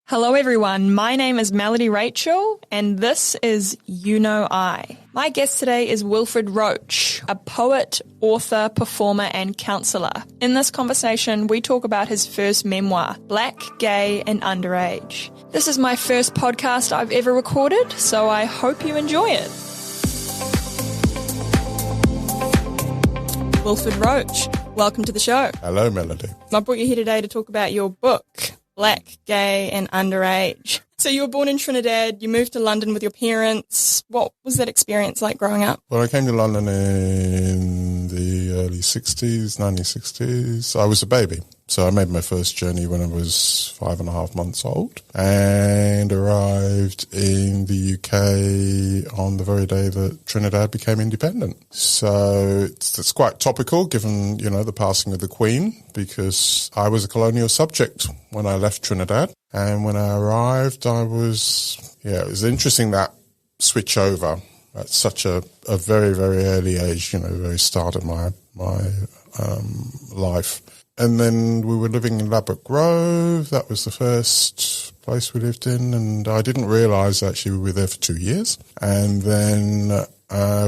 Hello everyone, my name is Melody Rachel and this is You Know I. My guest today is Wilfred Roach, a poet, author, performer and counsellor. In this conversation we talk about his first memoir, Black, Gay and Underage. This is my first podcast I've ever recorded, so I hope you enjoy it. Wilfred Roach, welcome to the show. Hello Melody. I brought you here today to talk about your book, Black, Gay and Underage. So you were born in Trinidad, you moved to London with your parents. What was that experience like growing up? Well, I came to London in the early 60s, 1960s. I was a baby. So I made my first journey when I was 5.5 months old and arrived in the UK on the very day that Trinidad became independent. So it's quite topical given, the passing of the Queen, because I was a colonial subject when I left Trinidad. And when I arrived, it was interesting that switch over at such a very, very early age, the very start of my life. And then we were living in Ladbroke Grove. That was the first place we lived in. And I didn't realise actually we were there for 2 years. And then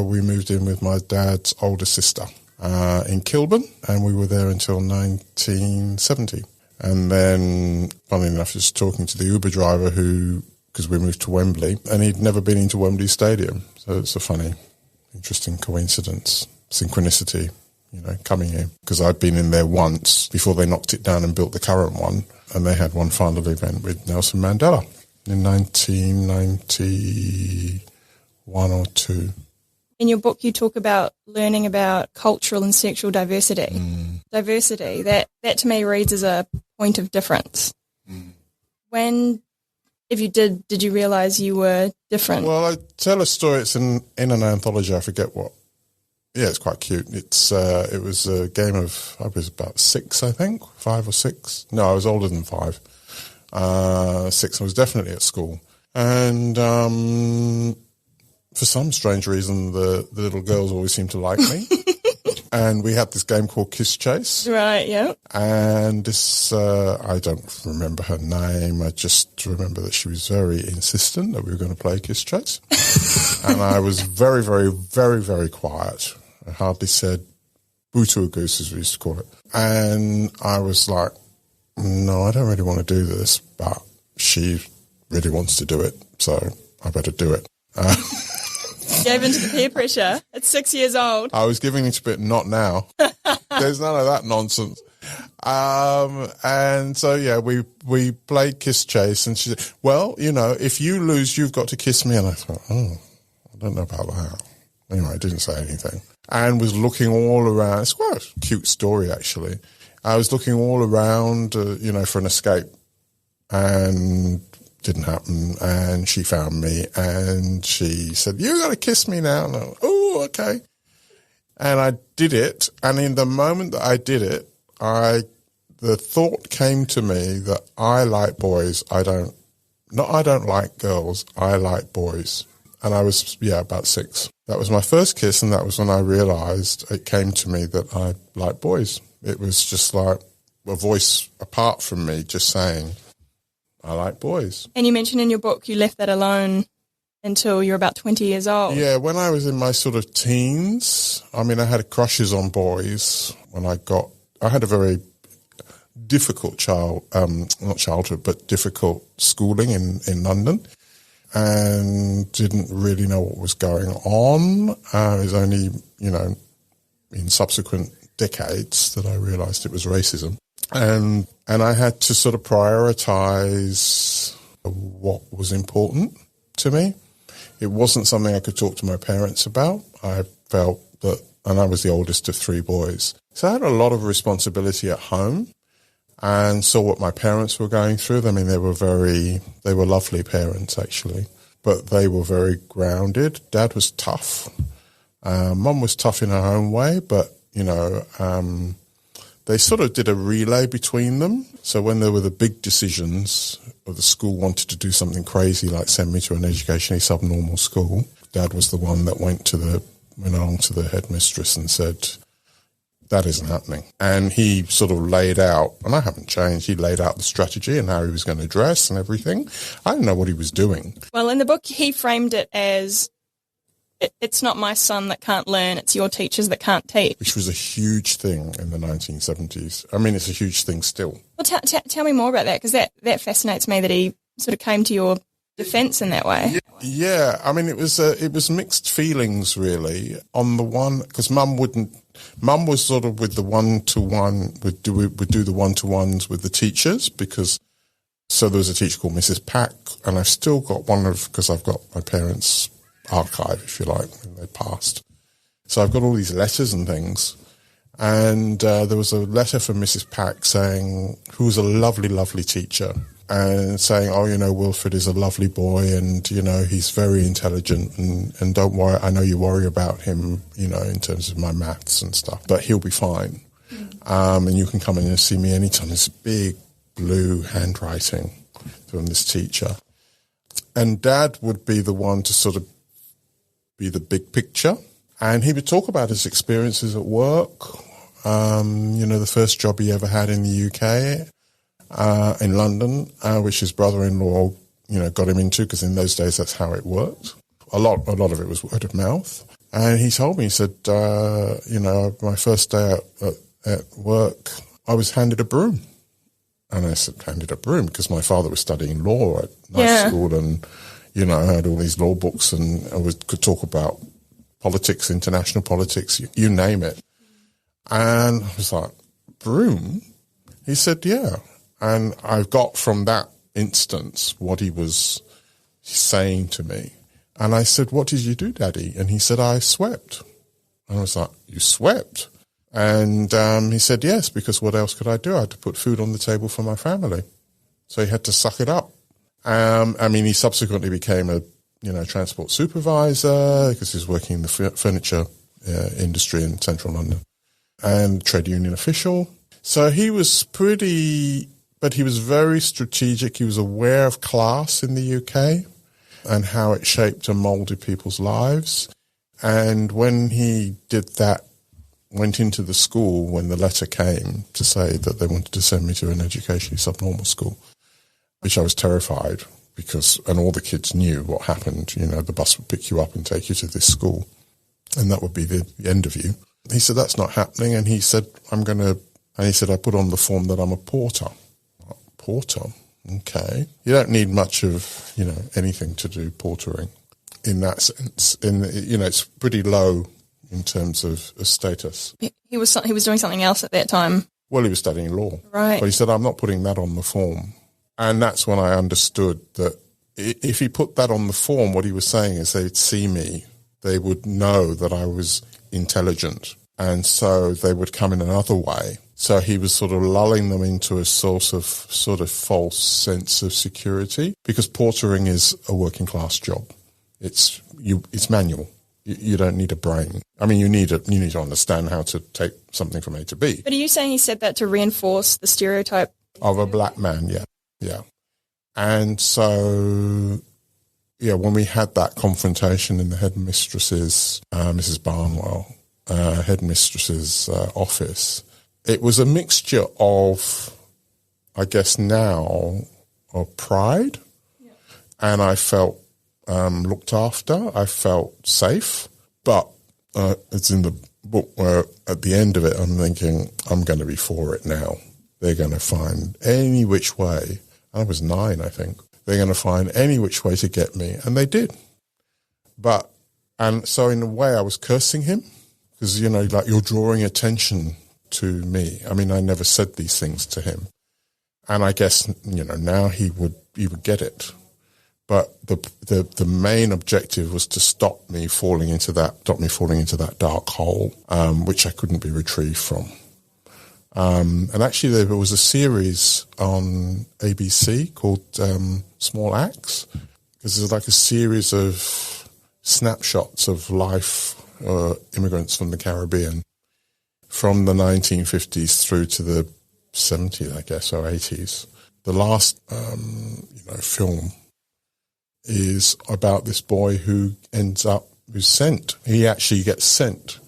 we moved in with my dad's older sister in Kilburn. And we were there until 1970. And then, funnily enough, just talking to the Uber driver because we moved to Wembley, and he'd never been into Wembley Stadium. So it's a funny, interesting coincidence, synchronicity. Coming here, because I'd been in there once before they knocked it down and built the current one, and they had one final event with Nelson Mandela in 1991 or 2. In your book, you talk about learning about cultural and sexual diversity. Diversity, that to me reads as a point of difference. When, if you did you realise you were different? Well, I tell a story, it's in an anthology, I forget what. Yeah, it's quite cute. It was a game of, I was about 6, I think, 5 or 6. No, I was older than 5. 6, I was definitely at school. And for some strange reason, the little girls always seemed to like me. And we had this game called Kiss Chase. Right, yeah. And this, I don't remember her name. I just remember that she was very insistent that we were going to play Kiss Chase. And I was very, very, very, very quiet. I hardly said boo to a goose, as we used to call it. And I was like, no, I don't really want to do this, but she really wants to do it, so I better do it. Gave into the peer pressure at 6 years old. I was giving into it, not now. There's none of that nonsense. And so, yeah, we played Kiss Chase, and she said, well, if you lose, you've got to kiss me. And I thought, I don't know about that. Anyway, I didn't say anything. And was looking all around. It's quite a cute story, actually. I was looking all around, for an escape, and didn't happen. And she found me, and she said, you got to kiss me now. And I went, oh, okay. And I did it. And in the moment that I did it, the thought came to me that I like boys. I don't like girls. I like boys. And I was, about 6. That was my first kiss, and that was when I realised it came to me that I like boys. It was just like a voice apart from me just saying, I like boys. And you mentioned in your book you left that alone until you were about 20 years old. Yeah, when I was in my sort of teens, I had crushes on boys when I had a very difficult not childhood, but difficult schooling in London. And didn't really know what was going on. It was only, in subsequent decades that I realised it was racism. And I had to sort of prioritise what was important to me. It wasn't something I could talk to my parents about. I felt that, and I was the oldest of 3 boys. So I had a lot of responsibility at home. And saw what my parents were going through. They were lovely parents, actually, but they were very grounded. Dad was tough. Mum was tough in her own way, but, they sort of did a relay between them. So when there were the big decisions, or the school wanted to do something crazy, like send me to an educationally subnormal school, Dad was the one that went along to the headmistress and said, that isn't happening. And he sort of laid out, and I haven't changed, he laid out the strategy and how he was going to dress and everything. I didn't know what he was doing. Well, in the book, he framed it as, it's not my son that can't learn, it's your teachers that can't teach. Which was a huge thing in the 1970s. I mean, it's a huge thing still. Well, tell me more about that, because that fascinates me, that he sort of came to your defence in that way. Yeah. I mean, it was mixed feelings, really. On the one, because Mum was sort of with the one-to-one, would do the one-to-ones with the teachers, because, so there was a teacher called Mrs. Pack, and I've still got because I've got my parents' archive, if you like, when they passed. So I've got all these letters and things. And there was a letter from Mrs. Pack saying, who was a lovely, lovely teacher, and saying, oh, Wilfred is a lovely boy, and, he's very intelligent, and don't worry, I know you worry about him, in terms of my maths and stuff, but he'll be fine. And you can come in and see me anytime. There's big blue handwriting from this teacher. And Dad would be the one to sort of be the big picture. And he would talk about his experiences at work, the first job he ever had in the UK, in London, which his brother-in-law, got him into, because in those days that's how it worked. A lot of it was word of mouth. And he told me, he said, my first day at work, I was handed a broom. And I said, handed a broom, because my father was studying law at night school, and, I had all these law books, and could talk about politics, international politics, you name it. And I was like, broom? He said, yeah. And I got from that instance what he was saying to me. And I said, what did you do, Daddy? And he said, I swept. And I was like, you swept? And he said, yes, because what else could I do? I had to put food on the table for my family. So he had to suck it up. He subsequently became a, transport supervisor, because he was working in the furniture industry in central London, and trade union official. So he was but he was very strategic. He was aware of class in the UK and how it shaped and moulded people's lives. And when he did that, went into the school when the letter came to say that they wanted to send me to an educationally subnormal school, which I was terrified, and all the kids knew what happened. The bus would pick you up and take you to this school, and that would be the end of you. He said, that's not happening. And he said, I put on the form that I'm a porter. Porter? Okay. You don't need much of, anything to do portering in that sense. It's pretty low in terms of status. He was doing something else at that time. Well, he was studying law. Right. But he said, I'm not putting that on the form. And that's when I understood that if he put that on the form, what he was saying is they'd see me, they would know that I was intelligent, and so they would come in another way. So he was sort of lulling them into a sort of false sense of security, because portering is a working class job. It's manual. You don't need a brain. You need to understand how to take something from A to B. But are you saying he said that to reinforce the stereotype of a black man? Yeah. Yeah. And so, when we had that confrontation in the headmistress's, Mrs. Barnwell, headmistress's office, it was a mixture of, I guess now, of pride. Yeah. And I felt looked after. I felt safe. But it's in the book where at the end of it, I'm thinking, I'm going to be for it now. They're going to find any which way. I was 9, I think. They're going to find any which way to get me. And they did. And so in a way I was cursing him, because, you're drawing attention to me. I never said these things to him. And I guess, now he would get it. But the main objective was to stop me falling into that dark hole, which I couldn't be retrieved from. And actually there was a series on ABC called Small Acts, because there's like a series of snapshots of life, immigrants from the Caribbean from the 1950s through to the 70s, I guess, or 80s. The last, film is about this boy who's sent. He actually gets sent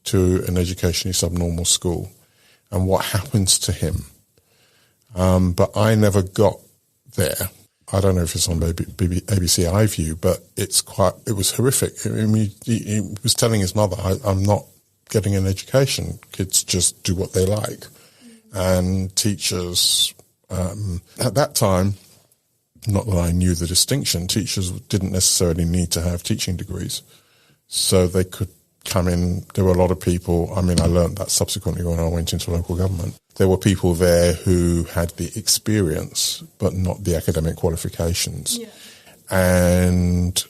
to an educationally subnormal school and what happens to him. But I never got there. I don't know if it's on ABC iView, but it was horrific. I mean, he was telling his mother, I'm not getting an education. Kids just do what they like. And teachers, at that time, not that I knew the distinction, teachers didn't necessarily need to have teaching degrees. So they could come in. There were a lot of people. I mean, I learned that subsequently when I went into local government. There were people there who had the experience, but not the academic qualifications. Yeah. And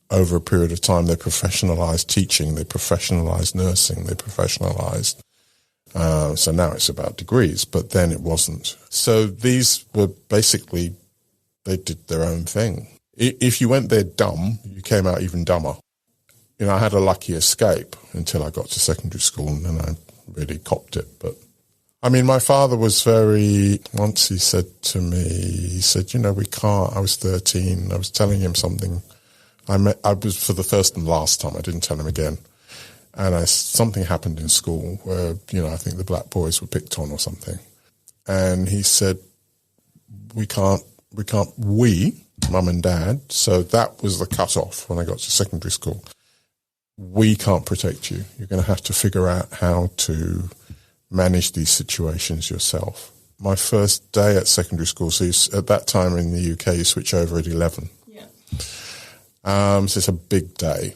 over a period of time, they professionalised teaching, they professionalised nursing, they professionalised. So now it's about degrees, but then it wasn't. So these were basically, they did their own thing. If you went there dumb, you came out even dumber. You know, I had a lucky escape until I got to secondary school, and then I really copped it. But I mean, my father was once he said to me, he said, you know, we can't, I was 13, I was telling him something. I was for the first and last time, I didn't tell him again. And something happened in school where, you know, I think the black boys were picked on or something. And he said, we, mum and dad, so that was the cut-off when I got to secondary school. We can't protect you. You're going to have to figure out how to manage these situations yourself. My first day at secondary school, so at that time in the UK, you switch over at 11. Yeah. So it's a big day.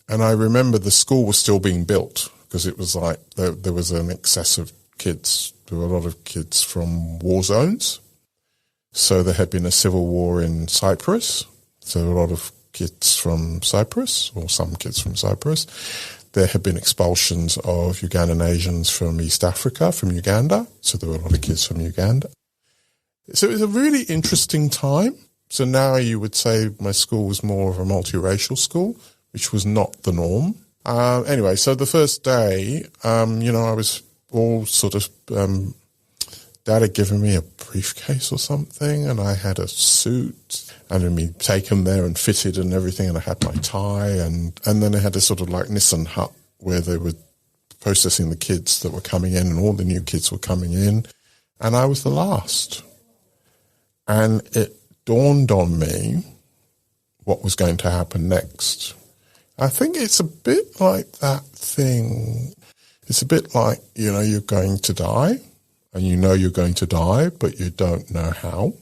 And I remember the school was still being built because it was like there was an excess of kids. There were a lot of kids from war zones. So there had been a civil war in Cyprus. So a lot of kids from Cyprus, or some kids from Cyprus. There had been expulsions of Ugandan Asians from East Africa, from Uganda. So there were a lot of kids from Uganda. So it was a really interesting time. So now you would say my school was more of a multiracial school, which was not the norm. Anyway, so the first day, you know, I was all sort of, Dad had given me a briefcase or something, and I had a suit, and I'd been taken there and fitted and everything, and I had my tie, and then I had a sort of like Nissan hut where they were processing the kids that were coming in, and all the new kids were coming in, and I was the last. And it dawned on me what was going to happen next. I think it's a bit like that thing. It's a bit like, you know, you're going to die, and you know you're going to die, but you don't know how.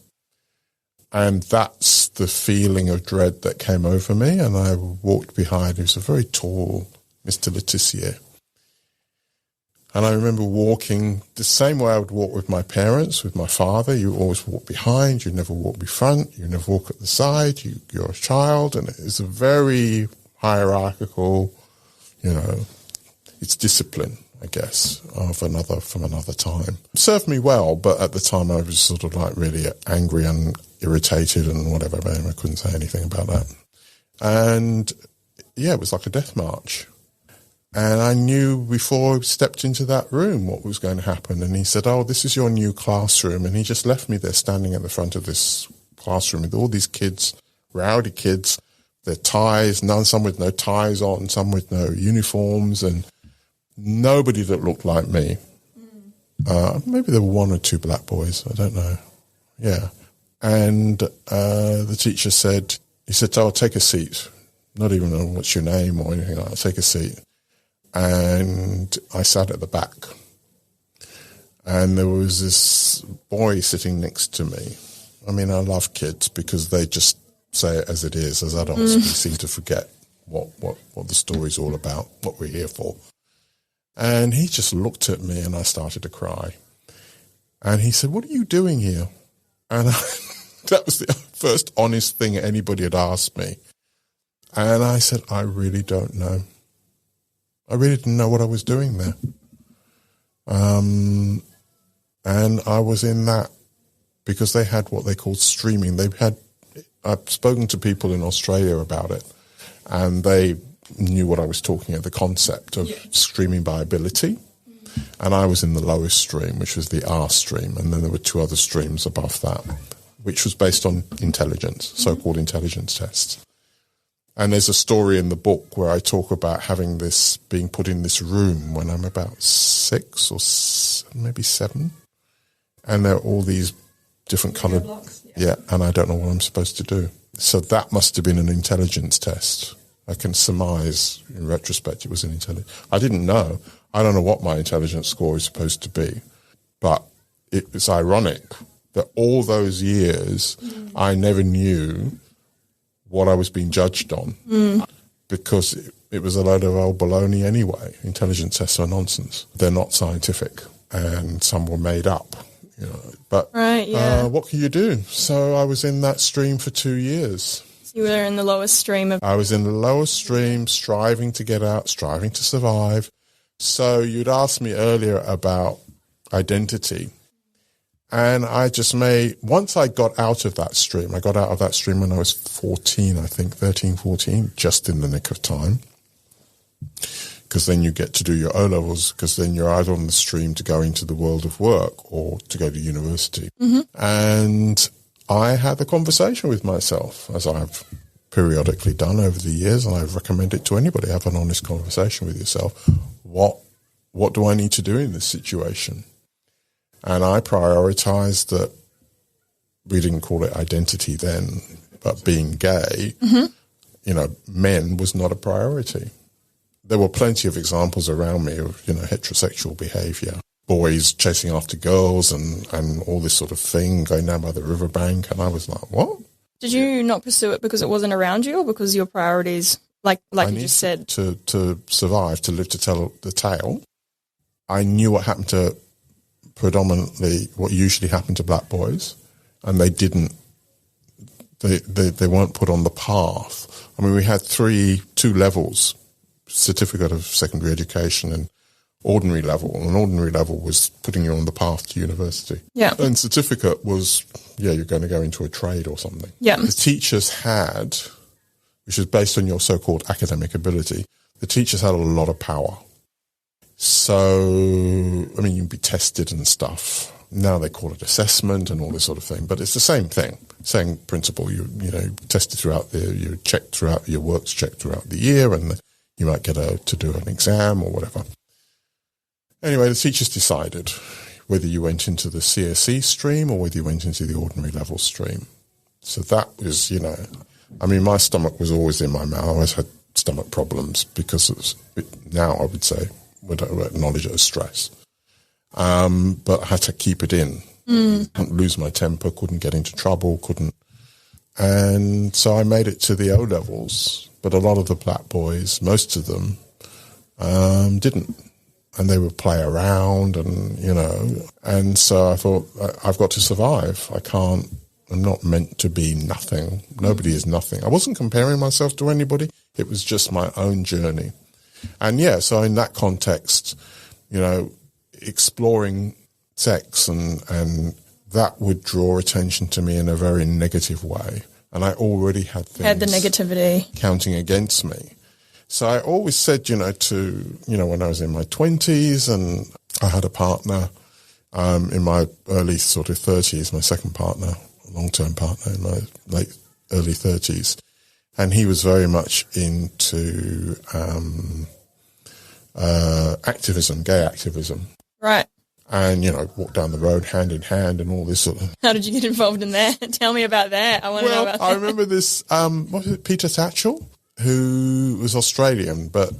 And that's the feeling of dread that came over me. And I walked behind. He was a very tall Mr. Letizier. And I remember walking the same way I would walk with my parents, with my father. You always walk behind. You never walk in front. You never walk at the side. You're a child. And it's a very hierarchical, you know, it's discipline, I guess, from another time. It served me well, but at the time I was sort of like really angry and irritated and whatever, but I couldn't say anything about that. And yeah, it was like a death march. And I knew before I stepped into that room what was going to happen. And he said, oh, this is your new classroom. And he just left me there standing at the front of this classroom with all these kids, rowdy kids, their ties, some with no ties on, some with no uniforms, and nobody that looked like me. Maybe there were one or two black boys. I don't know. Yeah. And the teacher said, oh, take a seat. Not even know what's your name or anything like that. Take a seat. And I sat at the back. And there was this boy sitting next to me. I mean, I love kids because they just say it as it is. As adults, we seem to forget what the story's all about, what we're here for. And he just looked at me and I started to cry. And he said, what are you doing here? And that was the first honest thing anybody had asked me. And I said, I really don't know. I really didn't know what I was doing there. And I was in that because they had what they called streaming. I've spoken to people in Australia about it, and they knew what I was talking about, the concept of streaming by ability. And I was in the lowest stream, which was the R stream, and then there were two other streams above that, which was based on intelligence, so-called intelligence tests. And there's a story in the book where I talk about having this, being put in this room when I'm about 6 or maybe 7. And there are all these different coloured... Yeah, and I don't know what I'm supposed to do. So that must have been an intelligence test. I can surmise, in retrospect, it was an intelligence... I didn't know. I don't know what my intelligence score is supposed to be. But it's ironic that all those years I never knew what I was being judged on because it was a load of old baloney anyway. Intelligence tests are nonsense. They're not scientific, and some were made up. You know, but what can you do? So I was in that stream for 2 years. You were in the lowest stream of... I was in the lowest stream, striving to get out, striving to survive. So you'd asked me earlier about identity. And I just once I got out of that stream, I got out of that stream when I was 14, I think, 13, 14, just in the nick of time. Because then you get to do your O-levels, because then you're either on the stream to go into the world of work or to go to university. And I had a conversation with myself, as I've periodically done over the years, and I recommend it to anybody. Have an honest conversation with yourself. What do I need to do in this situation? And I prioritised that, we didn't call it identity then, but being gay, you know, men was not a priority. There were plenty of examples around me of, you know, heterosexual behaviour. Boys chasing after girls and all this sort of thing, going down by the riverbank. And I was like, what? Did you not pursue it because it wasn't around you or because your priorities, like you just said? To survive, to live to tell the tale. I knew what happened to predominantly what usually happened to black boys, and they weren't put on the path. I mean, we had 2 levels, certificate of secondary education and ordinary level. And ordinary level was putting you on the path to university. Yeah. And certificate was, you're going to go into a trade or something. Yeah. The teachers had, which is based on your so-called academic ability, the teachers had a lot of power. So, I mean, you'd be tested and stuff. Now they call it assessment and all this sort of thing, but it's the same thing, same principle. You tested throughout you checked throughout, your work's checked throughout the year, and you might get to do an exam or whatever. Anyway, the teachers decided whether you went into the CSE stream or whether you went into the ordinary level stream. So that was, I mean, my stomach was always in my mouth. I always had stomach problems because now I would say, would acknowledge it as stress. But I had to keep it in. Couldn't lose my temper, couldn't get into trouble, And so I made it to the O-levels, but a lot of the black boys, most of them, didn't. And they would play around and so I thought, I've got to survive. I'm not meant to be nothing. Nobody is nothing. I wasn't comparing myself to anybody. It was just my own journey. And so in that context, exploring sex and that would draw attention to me in a very negative way. And I already had things. Had the negativity counting against me. So I always said, when I was in my 20s and I had a partner in my early sort of 30s, my second partner, a long-term partner in my early 30s. And he was very much into activism, gay activism. Right. And, walk down the road hand in hand and all this sort of... How did you get involved in that? Tell me about that. I want to know about that. I remember this, Peter Tatchell, who was Australian, but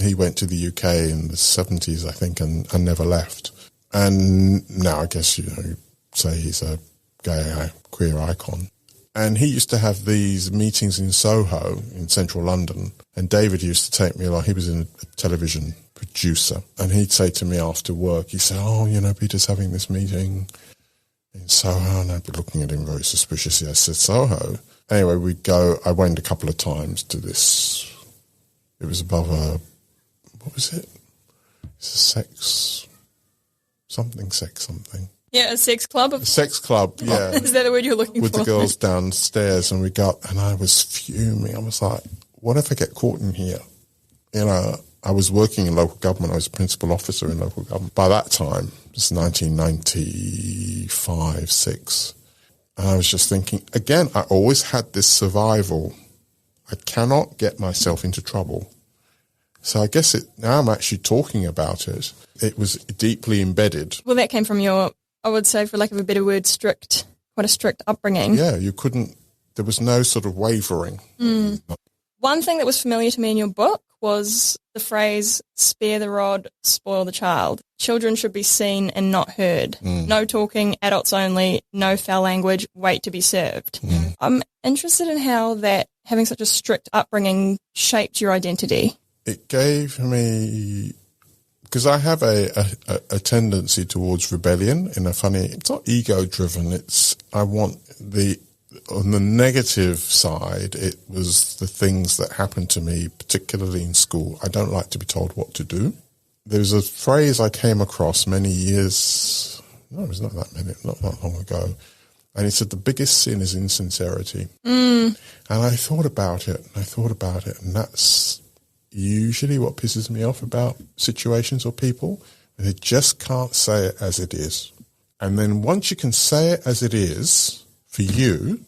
he went to the UK in the 70s, I think, and never left. And now I guess, you'd say he's a gay, queer icon. And he used to have these meetings in Soho in central London. And David used to take me along. He was a television producer. And he'd say to me after work, he said, Peter's having this meeting in Soho. And I'd be looking at him very suspiciously. I said, Soho? Anyway, we'd go. I went a couple of times to this. It was above what was it? It's a sex something. Yeah, a sex club. A sex club, yeah. Is that the word you're looking for? With the girls downstairs, and and I was fuming. I was like, what if I get caught in here? I was working in local government. I was a principal officer in local government. By that time, it was 1995, 6. And I was just thinking, again, I always had this survival I cannot get myself into trouble. So I guess now I'm actually talking about it. It was deeply embedded. Well, that came from your, I would say, for lack of a better word, quite a strict upbringing. Yeah, there was no sort of wavering. One thing that was familiar to me in your book was the phrase, spare the rod, spoil the child. Children should be seen and not heard. No talking, adults only, no foul language, wait to be served. I'm interested in how that, having such a strict upbringing, shaped your identity. It gave me, because I have a tendency towards rebellion in a funny, it's not ego-driven, on the negative side, it was the things that happened to me, particularly in school. I don't like to be told what to do. There was a phrase I came across many years, no, it was not that long ago, and it said the biggest sin is insincerity. And I thought about it, and that's usually what pisses me off about situations or people. They just can't say it as it is. And then once you can say it as it is, for you,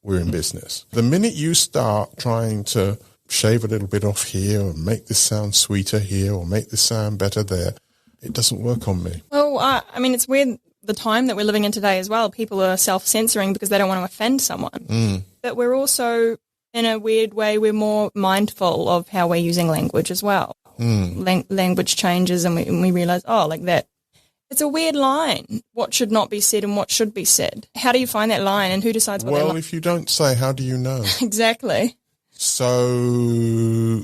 we're in business. The minute you start trying to shave a little bit off here or make this sound sweeter here or make this sound better there, it doesn't work on me. Well, I mean, it's weird the time that we're living in today as well. People are self-censoring because they don't want to offend someone. But we're also, in a weird way, we're more mindful of how we're using language as well. Language changes and we realise, like that. It's a weird line, what should not be said and what should be said. How do you find that line and who decides what Well, if you don't say, how do you know? Exactly. So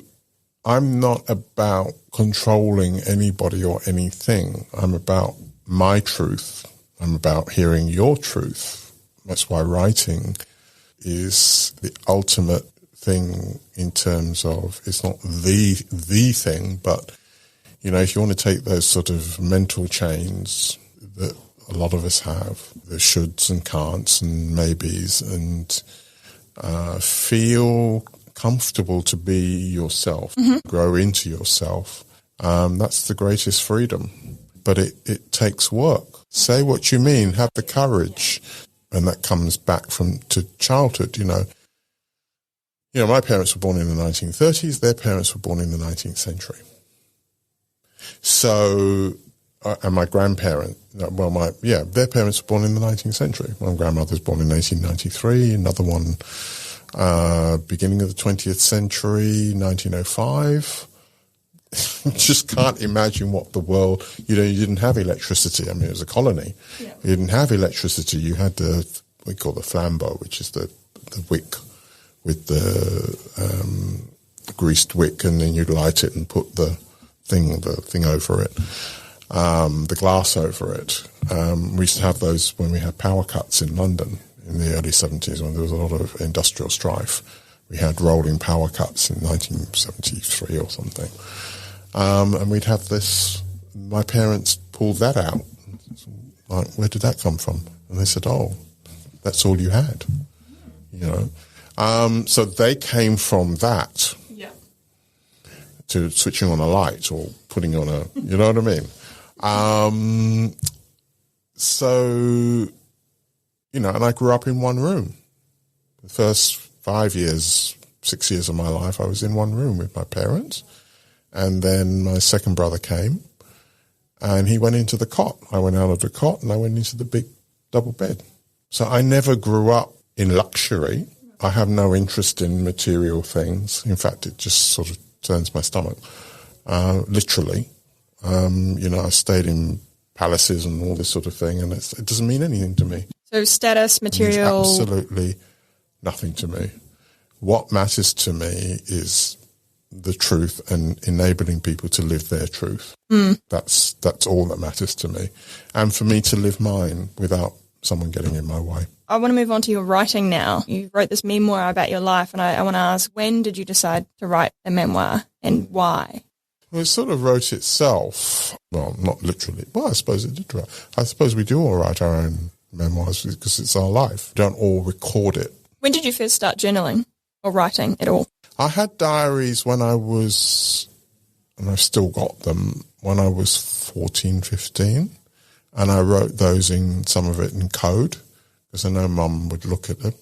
I'm not about controlling anybody or anything. I'm about my truth. I'm about hearing your truth. That's why writing is the ultimate thing in terms of, it's not the thing, but you know, if you want to take those sort of mental chains that a lot of us have, the shoulds and can'ts and maybes, and feel comfortable to be yourself, grow into yourself, that's the greatest freedom. But it takes work. Say what you mean, have the courage. And that comes back to childhood, you know. You know, my parents were born in the 1930s, their parents were born in the 19th century. So, and my grandparents, their parents were born in the 19th century. My grandmother was born in 1893, another one beginning of the 20th century, 1905. Just can't imagine what the world, you didn't have electricity. I mean, it was a colony. Yeah. You didn't have electricity. You had we call the flambeau, which is the wick with the greased wick, and then you'd light it and put the thing over it, the glass over it. We used to have those when we had power cuts in London in the early 70s when there was a lot of industrial strife. We had rolling power cuts in 1973 or something. And we'd have this, my parents pulled that out. Like, where did that come from? And they said, that's all you had, you know. So they came from that. To switching on a light or putting on you know what I mean? So, you know, and I grew up in one room. The first 6 years of my life, I was in one room with my parents. And then my second brother came and he went into the cot. I went out of the cot and I went into the big double bed. So I never grew up in luxury. I have no interest in material things. In fact, it just sort of turns my stomach, literally. You know, I stayed in palaces and all this sort of thing, and it doesn't mean anything to me. So status, material... It means absolutely nothing to me. What matters to me is the truth and enabling people to live their truth. That's all that matters to me. And for me to live mine without someone getting in my way. I want to move on to your writing now. You wrote this memoir about your life, and I want to ask, when did you decide to write a memoir and why? Well, it sort of wrote itself. Well, not literally. Well, I suppose it did write. I suppose we do all write our own memoirs because it's our life. We don't all record it. When did you first start journaling or writing at all? I had diaries when I was, and I've still got them, when I was 14, 15. And I wrote those some of it in code, because I know Mum would look at them.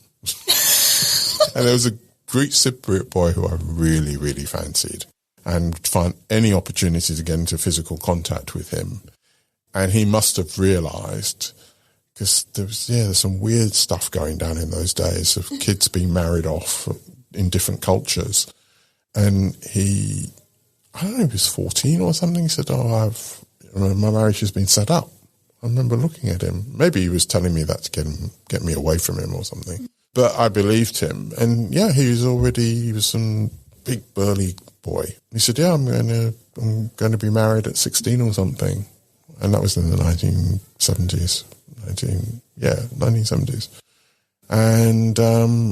And there was a Greek Cypriot boy who I really, really fancied and find any opportunity to get into physical contact with him. And he must have realised, because there's some weird stuff going down in those days of kids being married off in different cultures. And he, I don't know if he was 14 or something, he said, my marriage has been set up. I remember looking at him. Maybe he was telling me that to get me away from him or something. But I believed him. And yeah, he was some big burly boy. He said, yeah, I'm going to be married at 16 or something. And that was in the 1970s. 1970s. And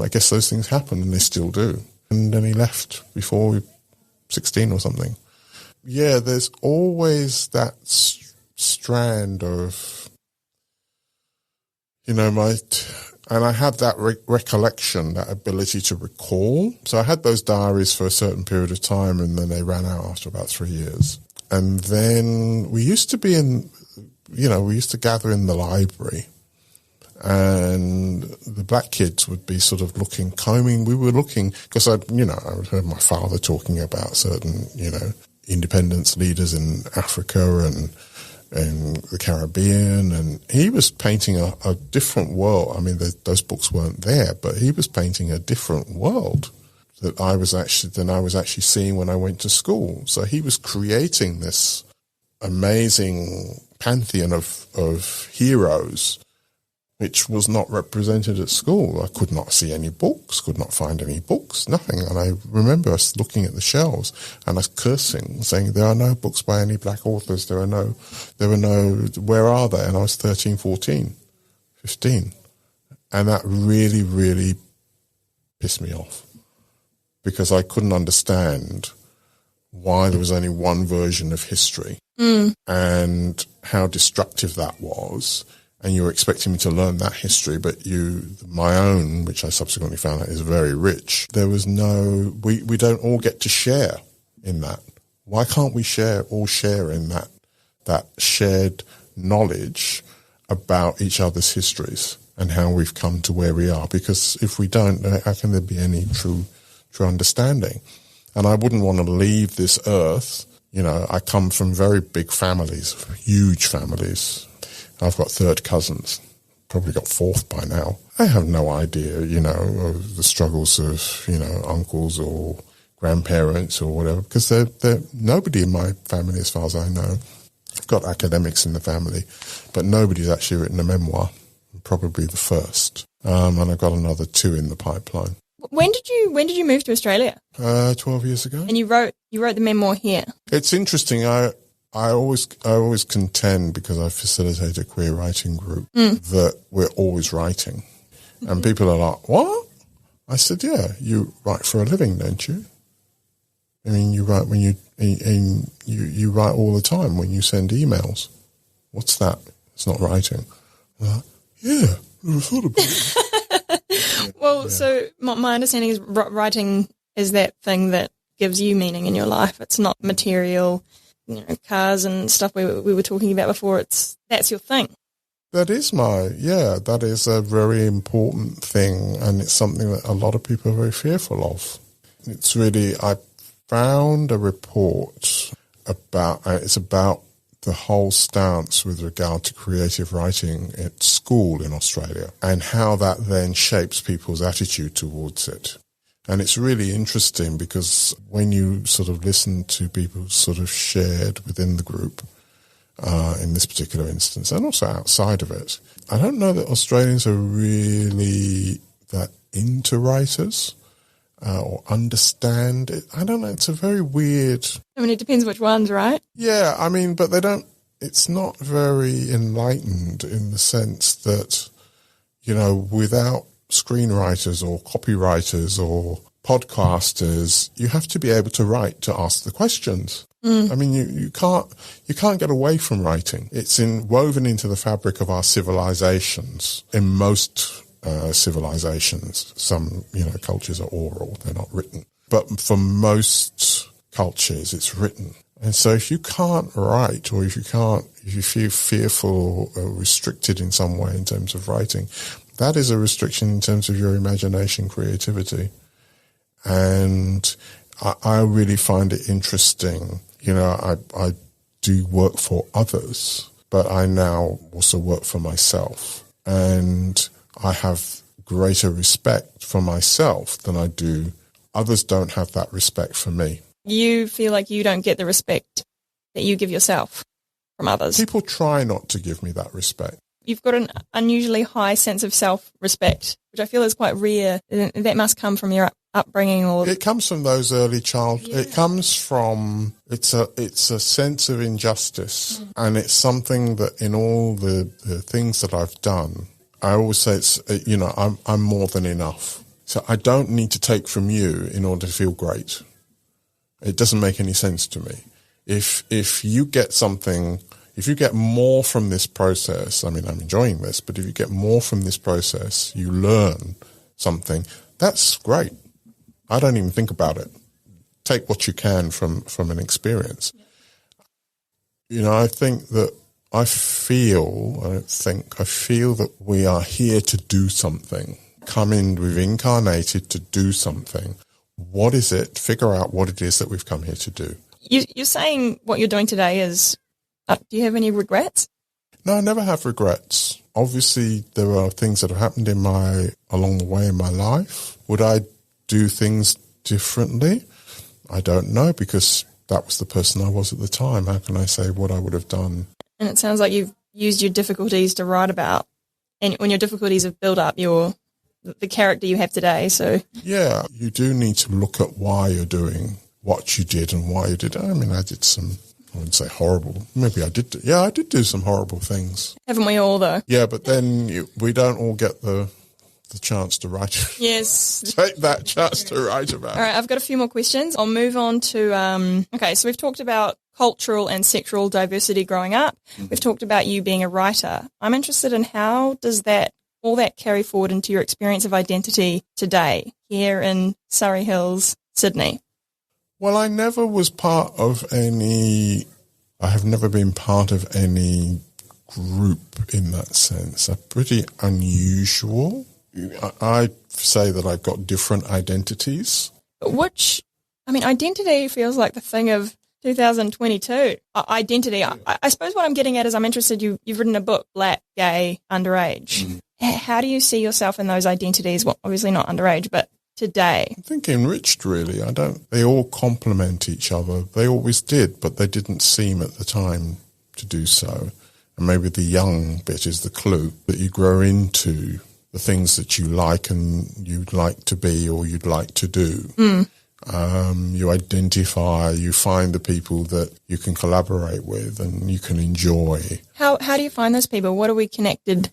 I guess those things happen, and they still do. And then he left before 16 or something. Yeah, there's always that strand of, and I had that recollection, that ability to recall. So I had those diaries for a certain period of time, and then they ran out after about 3 years. And then we used to gather in the library, and the black kids would be sort of combing. We were looking, because I heard my father talking about certain, independence leaders in Africa and the Caribbean, and he was painting a different world. I mean, those books weren't there, but he was painting a different world that I was actually seeing when I went to school. So he was creating this amazing pantheon of heroes, which was not represented at school. I could not see any books, could not find any books, nothing. And I remember us looking at the shelves and us cursing, saying, there are no books by any black authors. There were no, where are they? And I was 13, 14, 15. And that really, really pissed me off, because I couldn't understand why there was only one version of history and how destructive that was. And you were expecting me to learn that history, but my own, which I subsequently found out is very rich, there was we don't all get to share in that. Why can't we all share in that shared knowledge about each other's histories and how we've come to where we are? Because if we don't, how can there be any true understanding? And I wouldn't want to leave this earth. I come from very big families, huge families. I've got third cousins, probably got fourth by now. I have no idea, of the struggles of, uncles or grandparents or whatever, because they're nobody in my family, as far as I know. I've got academics in the family, but nobody's actually written a memoir. I'm probably the first. And I've got another 2 in the pipeline. When did you move to Australia? 12 years ago. And you wrote the memoir here. It's interesting. I always contend, because I facilitate a queer writing group, that we're always writing. And people are like, what? I said, yeah, you write for a living, don't you? I mean, you write when you write all the time when you send emails. What's that? It's not writing. I'm like, yeah, I never thought about it. Well, yeah. So my understanding is writing is that thing that gives you meaning in your life. It's not material, cars and stuff we were talking about before. That's your thing. That is a very important thing, and it's something that a lot of people are very fearful of. It's really, I found a report about the whole stance with regard to creative writing at school in Australia, and how that then shapes people's attitude towards it. And it's really interesting, because when you sort of listen to people sort of shared within the group, in this particular instance, and also outside of it, I don't know that Australians are really that into writers or understand it. I don't know. It's a very weird... I mean, it depends which ones, right? Yeah, I mean, but they don't... It's not very enlightened in the sense that, without screenwriters or copywriters or podcasters, you have to be able to write to ask the questions. I mean, you can't get away from writing. It's woven into the fabric of our civilizations. In most civilizations, some cultures are oral; they're not written. But for most cultures, it's written. And so, if you can't write, or if you feel fearful or restricted in some way in terms of writing, that is a restriction in terms of your imagination, creativity. And I really find it interesting. You know, I do work for others, but I now also work for myself. And I have greater respect for myself than I do. Others don't have that respect for me. You feel like you don't get the respect that you give yourself from others. People try not to give me that respect. You've got an unusually high sense of self-respect, which I feel is quite rare. That must come from your upbringing, or it comes from those early It comes from it's a sense of injustice, and it's something that in all the things that I've done, I always say I'm more than enough. So I don't need to take from you in order to feel great. It doesn't make any sense to me. If you get something. If you get more from this process, I mean, I'm enjoying this, but if you get more from this process, you learn something, that's great. I don't even think about it. Take what you can from an experience. You know, I feel that we are here to do something. We've incarnated to do something. What is it? Figure out what it is that we've come here to do. You're saying what you're doing today is, do you have any regrets? No, I never have regrets. Obviously, there are things that have happened along the way in my life. Would I do things differently? I don't know, because that was the person I was at the time. How can I say what I would have done? And it sounds like you've used your difficulties to write about, and when your difficulties have built up the character you have today. So yeah, you do need to look at why you're doing what you did and why you did it. I mean, I did some. I wouldn't say horrible. Maybe I did. I did do some horrible things. Haven't we all, though? Yeah, but then we don't all get the chance to write. Yes. Take that chance to write about. All right, I've got a few more questions. I'll move on to, okay, so we've talked about cultural and sexual diversity growing up. We've talked about you being a writer. I'm interested in how does all that carry forward into your experience of identity today here in Surrey Hills, Sydney? Well, I never was part of I have never been part of any group in that sense. I'm pretty unusual. I say that I've got different identities. Identity feels like the thing of 2022. Identity. I suppose what I'm getting at is I'm interested, you've written a book, Black, Gay, Underage. How do you see yourself in those identities? Well, obviously not underage, but today? I think enriched, really. They all complement each other. They always did, but they didn't seem at the time to do so. And maybe the young bit is the clue that you grow into the things that you like and you'd like to be or you'd like to do. You identify, you find the people that you can collaborate with and you can enjoy. How do you find those people? What are we connected?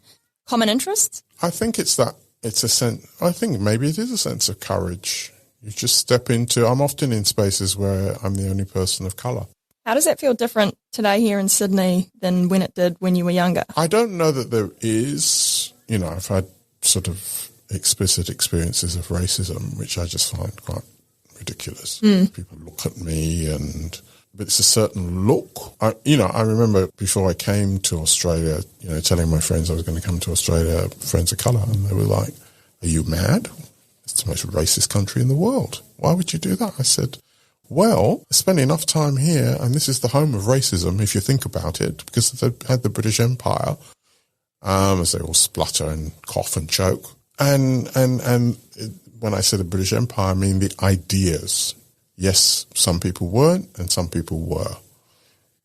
Common interests? I think I think maybe it is a sense of courage. You just step into, I'm often in spaces where I'm the only person of colour. How does that feel different today here in Sydney than when it did when you were younger? I don't know that there is, I've had sort of explicit experiences of racism, which I just find quite ridiculous. People look at me but it's a certain look. I remember before I came to Australia, telling my friends I was going to come to Australia, friends of colour, and they were like, "Are you mad? It's the most racist country in the world. Why would you do that?" I said, well, I spent enough time here, and this is the home of racism, if you think about it, because they had the British Empire, as they all splutter and cough and choke. And when I say the British Empire, I mean the ideas. Yes, some people weren't and some people were.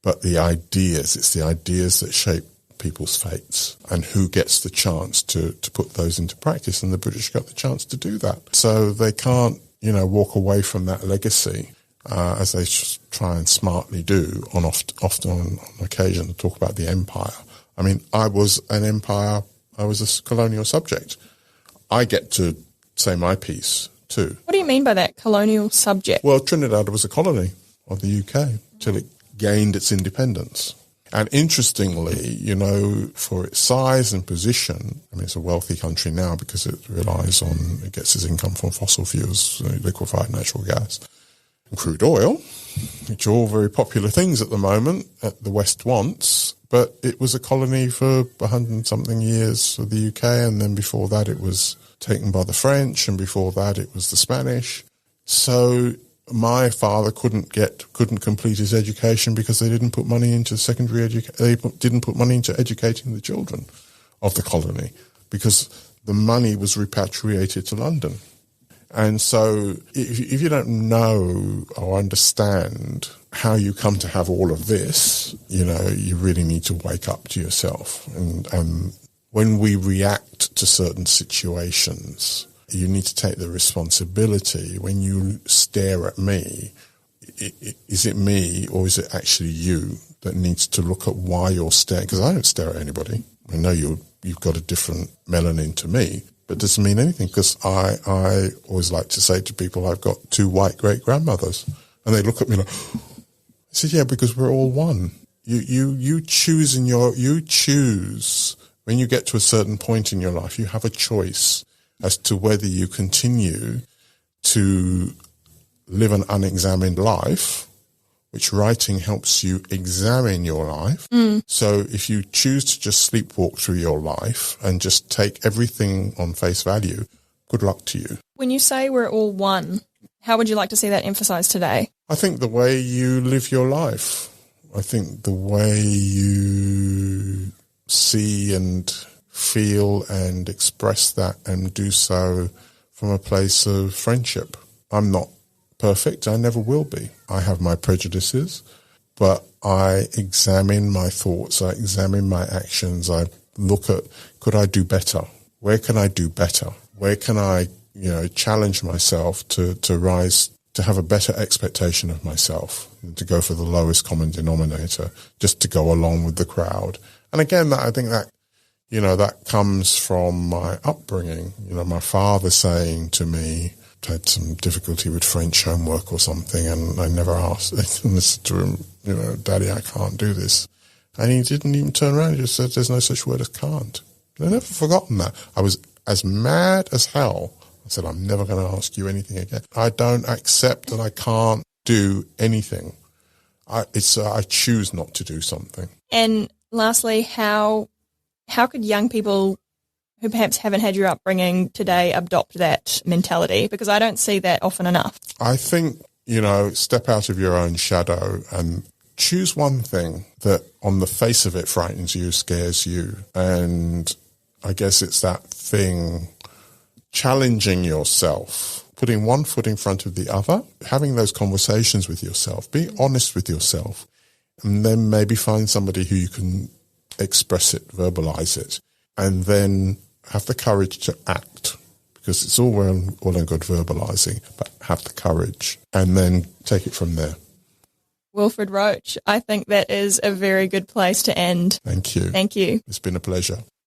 But it's the ideas that shape people's fates and who gets the chance to put those into practice. And the British got the chance to do that. So they can't, walk away from that legacy as they try and smartly do often on occasion to talk about the empire. I mean, I was an empire. I was a colonial subject. I get to say my piece too. What do you mean by that, colonial subject? Well, Trinidad was a colony of the UK till it gained its independence. And interestingly, for its size and position, I mean, it's a wealthy country now because it gets its income from fossil fuels, liquefied natural gas, and crude oil, which are all very popular things at the moment that the West wants. But it was a colony for 100-something years of the UK, and then before that it was taken by the French, and before that it was the Spanish. So my father couldn't complete his education because they didn't put money into secondary education. They didn't put money into educating the children of the colony because the money was repatriated to London. And so if you don't know or understand how you come to have all of this, you really need to wake up to yourself. And when we react to certain situations, you need to take the responsibility. When you stare at me, is it me or is it actually you that needs to look at why you're staring? Because I don't stare at anybody. I know you've got a different melanin to me, but it doesn't mean anything because I always like to say to people, I've got 2 white great-grandmothers. And they look at me like, I said, yeah, because we're all one. You choose when you get to a certain point in your life, you have a choice as to whether you continue to live an unexamined life, which writing helps you examine your life. So if you choose to just sleepwalk through your life and just take everything on face value, good luck to you. When you say we're all one, how would you like to see that emphasised today? I think the way you live your life. I think the way you see and feel and express that and do so from a place of friendship. I'm not perfect. I never will be. I have my prejudices, but I examine my thoughts. I examine my actions. I look at, could I do better? Where can I do better? Where can I, challenge myself to rise, to have a better expectation of myself, and to go for the lowest common denominator, just to go along with the crowd. And again, I think that, that comes from my upbringing. My father saying to me, I had some difficulty with French homework or something, and I never asked. I said to him, Daddy, I can't do this. And he didn't even turn around. He just said, there's no such word as can't. And I've never forgotten that. I was as mad as hell. I said, I'm never going to ask you anything again. I don't accept that I can't do anything. I choose not to do something. And lastly, how could young people who perhaps haven't had your upbringing today adopt that mentality? Because I don't see that often enough. I think, step out of your own shadow and choose one thing that on the face of it frightens you, scares you. And I guess it's that thing, challenging yourself, putting one foot in front of the other, having those conversations with yourself, being honest with yourself, and then maybe find somebody who you can express it, verbalize it, and then have the courage to act, because it's all well and good verbalizing, but have the courage and then take it from there. Wilfred Roach, I think that is a very good place to end. Thank you. Thank you. It's been a pleasure.